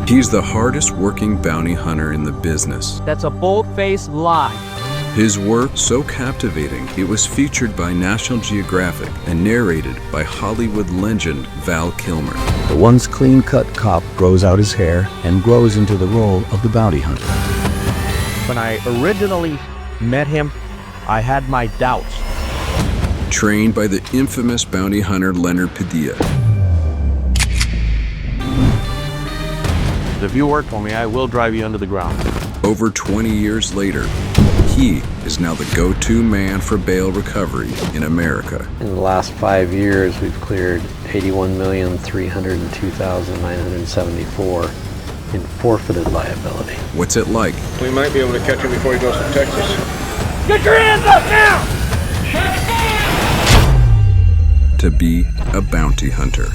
He's the hardest working bounty hunter in the business. That's a bold-faced lie. His work so captivating, it was featured by National Geographic and narrated by Hollywood legend Val Kilmer. The once clean-cut cop grows out his hair and grows into the role of the bounty hunter. When I originally met him, I had my doubts. Trained by the infamous bounty hunter Leonard Padilla. If you work for me, I will drive you under the ground. Over 20 years later, he is now the go-to man for bail recovery in America. In the last 5 years, we've cleared 81,302,974 in forfeited liability. What's it like? We might be able to catch him before he goes to Texas. Get your hands up now! To be a bounty hunter.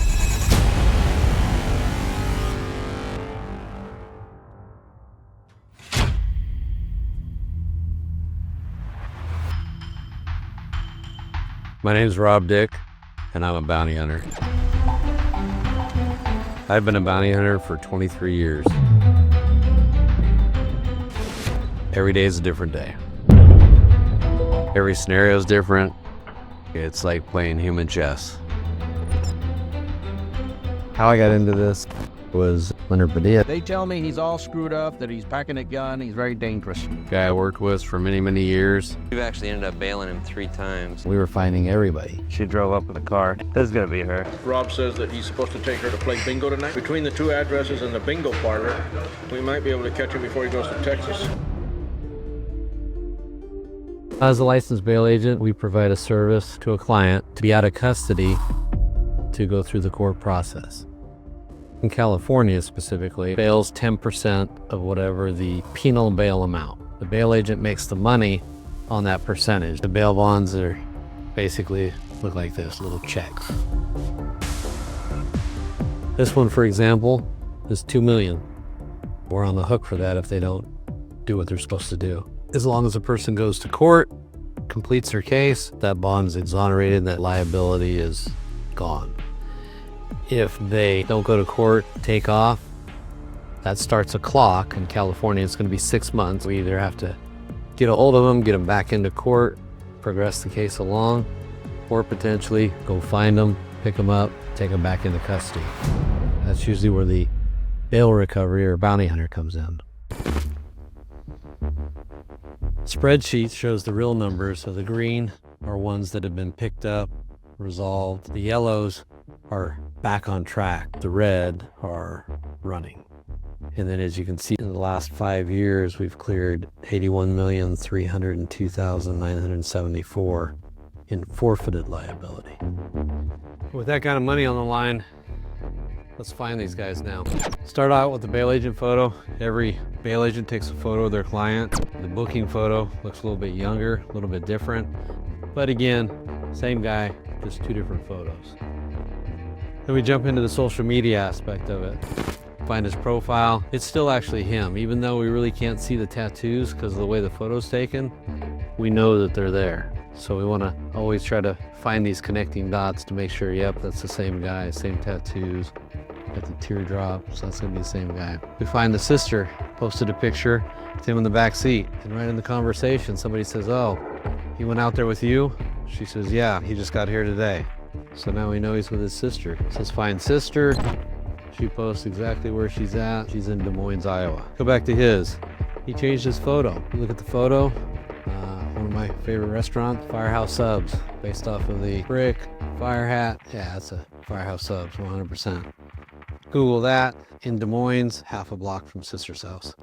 My name's Rob Dick, and I'm a bounty hunter. I've been a bounty hunter for 23 years. Every day is a different day. Every scenario is different. It's like playing human chess. How I got into this was Leonard Padilla. They tell me he's all screwed up, that he's packing a gun, he's very dangerous. Guy I worked with for many, many years. We've actually ended up bailing him 3 times. We were finding everybody. She drove up in the car. This is gonna be her. Rob says that he's supposed to take her to play bingo tonight. Between the 2 addresses and the bingo parlor, we might be able to catch him before he goes to Texas. As a licensed bail agent, we provide a service to a client to be out of custody to go through the court process. In California specifically, bail's 10% of whatever the penal bail amount. The bail agent makes the money on that percentage. The bail bonds are basically look like this, little checks. This one, for example, is $2 million. We're on the hook for that if they don't do what they're supposed to do. As long as a person goes to court, completes their case, that bond's exonerated, that liability is gone. If they don't go to court, take off, that starts a clock. In California, it's going to be 6 months. We either have to get a hold of them, get them back into court, progress the case along, or potentially go find them, pick them up, take them back into custody. That's usually where the bail recovery or bounty hunter comes in. Spreadsheet shows the real numbers, so the green are ones that have been picked up, resolved. The yellows are back on track. The red are running. And then as you can see, in the last 5 years, we've cleared 81,302,974 in forfeited liability. With that kind of money on the line, let's find these guys now. Start out with the bail agent photo. Every bail agent takes a photo of their client. The booking photo looks a little bit younger, a little bit different. But again, same guy, just 2 different photos. Then we jump into the social media aspect of it. Find his profile. It's still actually him, even though we really can't see the tattoos because of the way the photo's taken. We know that they're there. So we want to always try to find these connecting dots to make sure, yep, that's the same guy, same tattoos. Got the teardrop, so that's gonna be the same guy. We find the sister, posted a picture with him in the back seat. And right in the conversation, somebody says, oh, he went out there with you? She says, yeah, he just got here today. So now we know he's with his sister. It says find sister. She posts exactly where she's at. She's in Des Moines, Iowa. Go back to his. He changed his photo. You look at the photo. One of my favorite restaurants, Firehouse Subs, based off of the brick, fire hat. Yeah, that's a Firehouse Subs, 100%. Google that. In Des Moines, half a block from sister's house.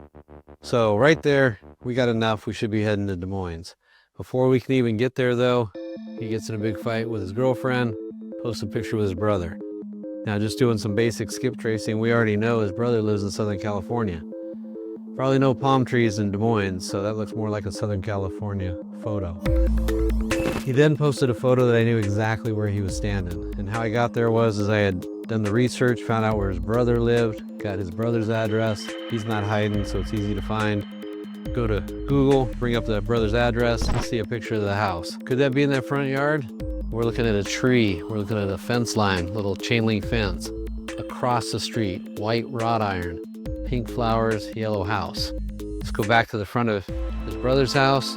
So right there, we got enough. We should be heading to Des Moines. Before we can even get there though, he gets in a big fight with his girlfriend, posts a picture with his brother. Now just doing some basic skip tracing, we already know his brother lives in Southern California. Probably no palm trees in Des Moines, so that looks more like a Southern California photo. He then posted a photo that I knew exactly where he was standing. And how I got there was I had done the research, found out where his brother lived, got his brother's address. He's not hiding, so it's easy to find. Go to Google, bring up the brother's address, and see a picture of the house. Could that be in that front yard? We're looking at a tree. We're looking at a fence line, little chain link fence. Across the street, white wrought iron. pink flowers, yellow house. Let's go back to the front of his brother's house.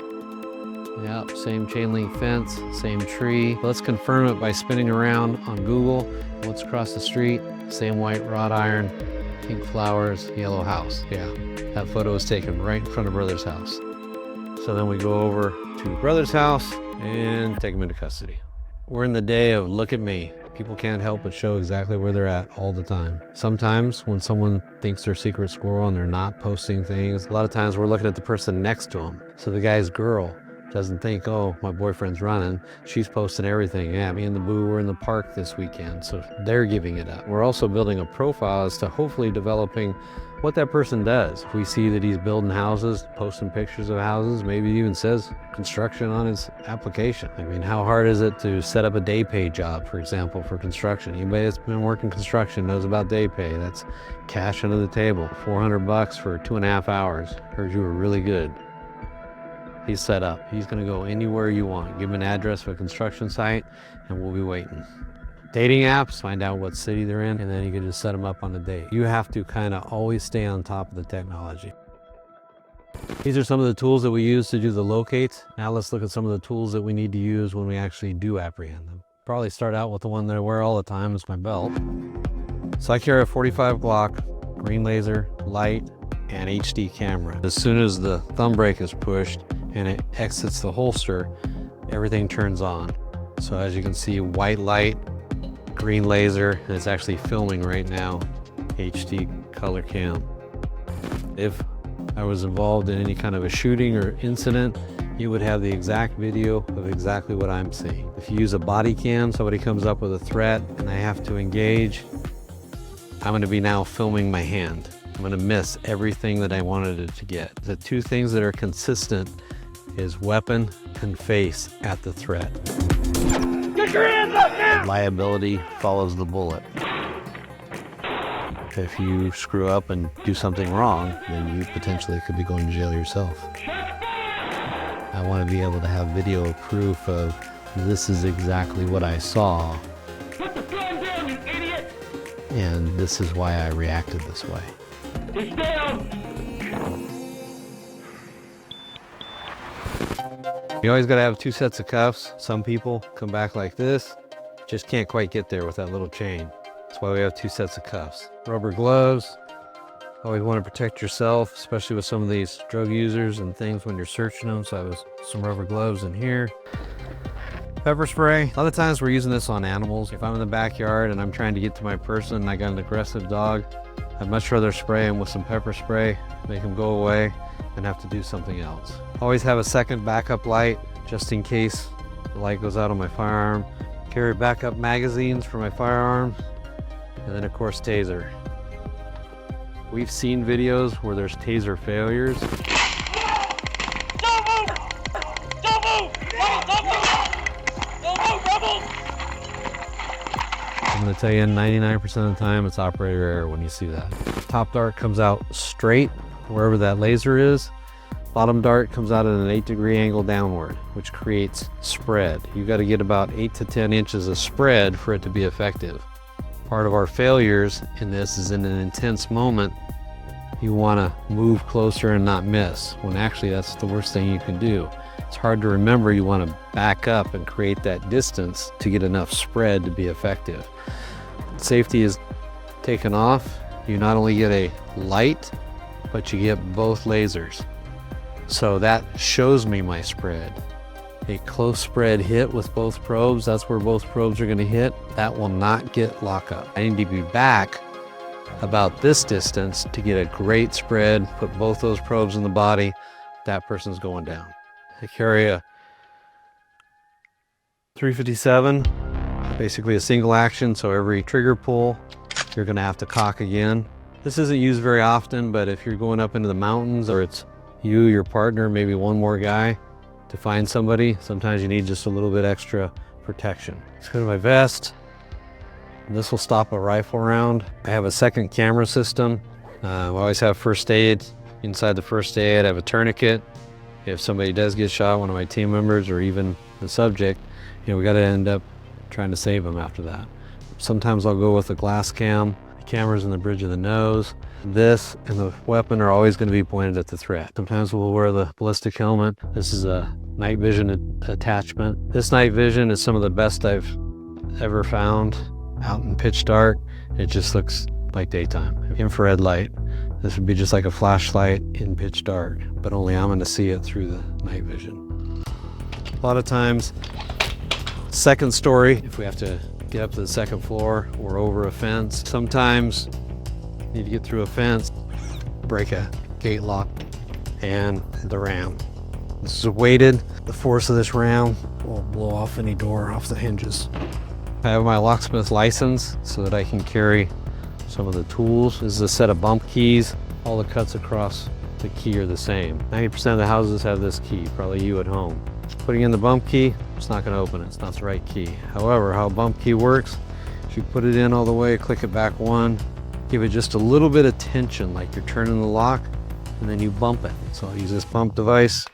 Yep, same chain link fence, same tree. Let's confirm it by spinning around on Google. What's across the street? Same white wrought iron, pink flowers, yellow house. Yeah, that photo was taken right in front of brother's house. So then we go over to brother's house and take him into custody. We're in the day of look at me. People can't help but show exactly where they're at all the time. Sometimes when someone thinks they're secret squirrel and they're not posting things, a lot of times we're looking at the person next to them. So the guy's girl doesn't think, oh, my boyfriend's running. She's posting everything. Yeah, me and the boo were in the park this weekend. So they're giving it up. We're also building a profile as to hopefully developing what that person does. If we see that he's building houses, posting pictures of houses, maybe even says construction on his application. I mean, how hard is it to set up a day pay job, for example, for construction? Anybody that's been working construction knows about day pay. That's cash under the table. $400 for 2.5 hours. Heard you were really good. He's set up. He's gonna go anywhere you want. Give him an address for a construction site and we'll be waiting. Dating apps, find out what city they're in, and then you can just set them up on a date. You have to kind of always stay on top of the technology. These are some of the tools that we use to do the locates. Now let's look at some of the tools that we need to use when we actually do apprehend them. Probably start out with the one that I wear all the time, is my belt. So I carry a 45 Glock, green laser, light, and HD camera. As soon as the thumb brake is pushed and it exits the holster, everything turns on. So as you can see, white light, green laser, and it's actually filming right now, HD color cam. If I was involved in any kind of a shooting or incident, you would have the exact video of exactly what I'm seeing. If you use a body cam, somebody comes up with a threat and I have to engage, I'm gonna be now filming my hand. I'm gonna miss everything that I wanted it to get. The two things that are consistent is weapon and face at the threat. Get your hands up now! Liability follows the bullet. If you screw up and do something wrong, then you potentially could be going to jail yourself. I want to be able to have video proof of this is exactly what I saw. Put the gun down, you idiot! And this is why I reacted this way. He's down! You always got to have two sets of cuffs. Some people come back like this, just can't quite get there with that little chain. That's why we have two sets of cuffs. Rubber gloves. Always want to protect yourself, especially with some of these drug users and things when you're searching them. So I have some rubber gloves in here. Pepper spray. A lot of times we're using this on animals. If I'm in the backyard and I'm trying to get to my person and I got an aggressive dog, I'd much rather spray him with some pepper spray, make him go away, than have to do something else. Always have a second backup light, just in case the light goes out on my firearm. Carry backup magazines for my firearms, and then of course taser. We've seen videos where there's taser failures. Don't move! Don't move! Don't move! Don't move, rebels! I'm going to tell you 99% of the time it's operator error when you see that. Top dart comes out straight wherever that laser is. Bottom dart comes out at an 8-degree angle downward, which creates spread. You got to get about 8 to 10 inches of spread for it to be effective. Part of our failures in this is in an intense moment, you want to move closer and not miss, when actually that's the worst thing you can do. It's hard to remember. You want to back up and create that distance to get enough spread to be effective. Safety is taken off. You not only get a light, but you get both lasers. So that shows me my spread. A close spread hit with both probes, that's where both probes are going to hit. That will not get lockup. I need to be back about this distance to get a great spread, put both those probes in the body. That person's going down. I carry a 357, basically a single action, so every trigger pull, you're going to have to cock again. This isn't used very often, but if you're going up into the mountains or it's you, your partner, maybe one more guy to find somebody, sometimes you need just a little bit extra protection. Let's go to my vest. This will stop a rifle round. I have a second camera system. I always have first aid. Inside the first aid, I have a tourniquet. If somebody does get shot, one of my team members or even the subject, we got to end up trying to save them after that. Sometimes I'll go with a glass cam. I Cameras in the bridge of the nose. This and the weapon are always going to be pointed at the threat. Sometimes we'll wear the ballistic helmet. This is a night vision attachment. This night vision is some of the best I've ever found out in pitch dark. It just looks like daytime. Infrared light. This would be just like a flashlight in pitch dark, but only I'm going to see it through the night vision. A lot of times, second story, if we have to get up to the second floor or over a fence. Sometimes you need to get through a fence, break a gate lock, and the ram. This is weighted. The force of this ram will blow off any door off the hinges. I have my locksmith license so that I can carry some of the tools. This is a set of bump keys. All the cuts across the key are the same. 90% of the houses have this key, probably you at home. Putting in the bump key, it's not going to open it. It's not the right key. However, how a bump key works, if you put it in all the way, click it back one, give it just a little bit of tension, like you're turning the lock, and then you bump it. So I'll use this bump device.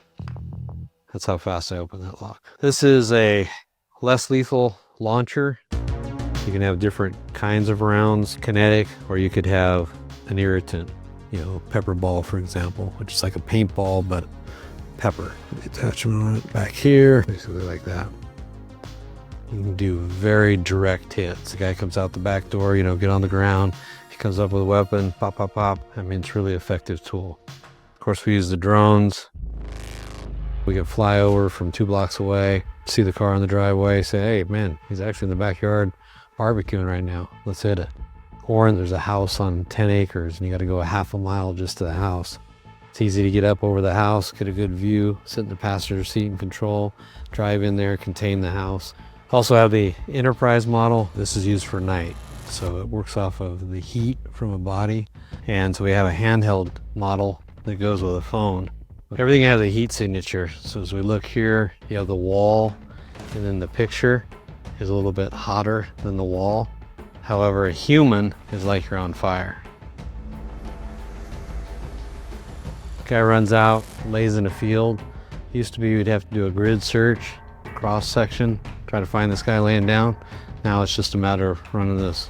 That's how fast I open that lock. This is a less lethal launcher. You can have different kinds of rounds, kinetic, or you could have an irritant, pepper ball, for example, which is like a paintball, but pepper. The attachment back here, basically like that. You can do very direct hits. The guy comes out the back door, get on the ground. He comes up with a weapon, pop, pop, pop. I mean, it's a really effective tool. Of course, we use the drones. We can fly over from 2 blocks away, see the car on the driveway, say, hey, man, he's actually in the backyard barbecuing right now. Let's hit it. Or there's a house on 10 acres and you got to go a half a mile just to the house. It's easy to get up over the house, get a good view, sit in the passenger seat and control, drive in there, contain the house. Also have the Enterprise model. This is used for night. So it works off of the heat from a body. And so we have a handheld model that goes with a phone. Everything has a heat signature. So as we look here, you have the wall, and then the picture is a little bit hotter than the wall. However, a human is like you're on fire. Guy runs out, lays in a field. Used to be you'd have to do a grid search, cross section, try to find this guy laying down. Now it's just a matter of running this.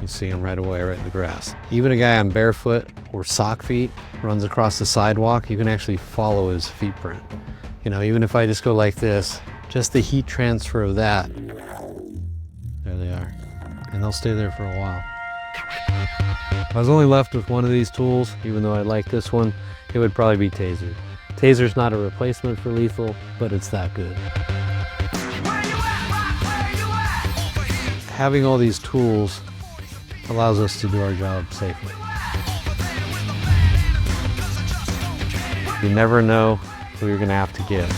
You see him right away, right in the grass. Even a guy on barefoot or sock feet runs across the sidewalk, you can actually follow his feet print. Even if I just go like this, just the heat transfer of that, there they are. And they'll stay there for a while. If I was only left with one of these tools, even though I like this one, it would probably be taser. Taser's not a replacement for lethal, but it's that good. Having all these tools allows us to do our job safely. You never know who you're going to have to get.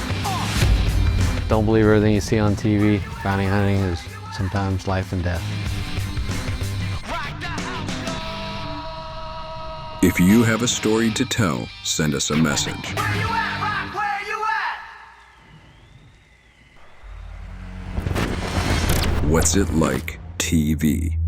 Don't believe everything you see on TV. Bounty hunting is sometimes life and death. If you have a story to tell, send us a message. What's It Like TV.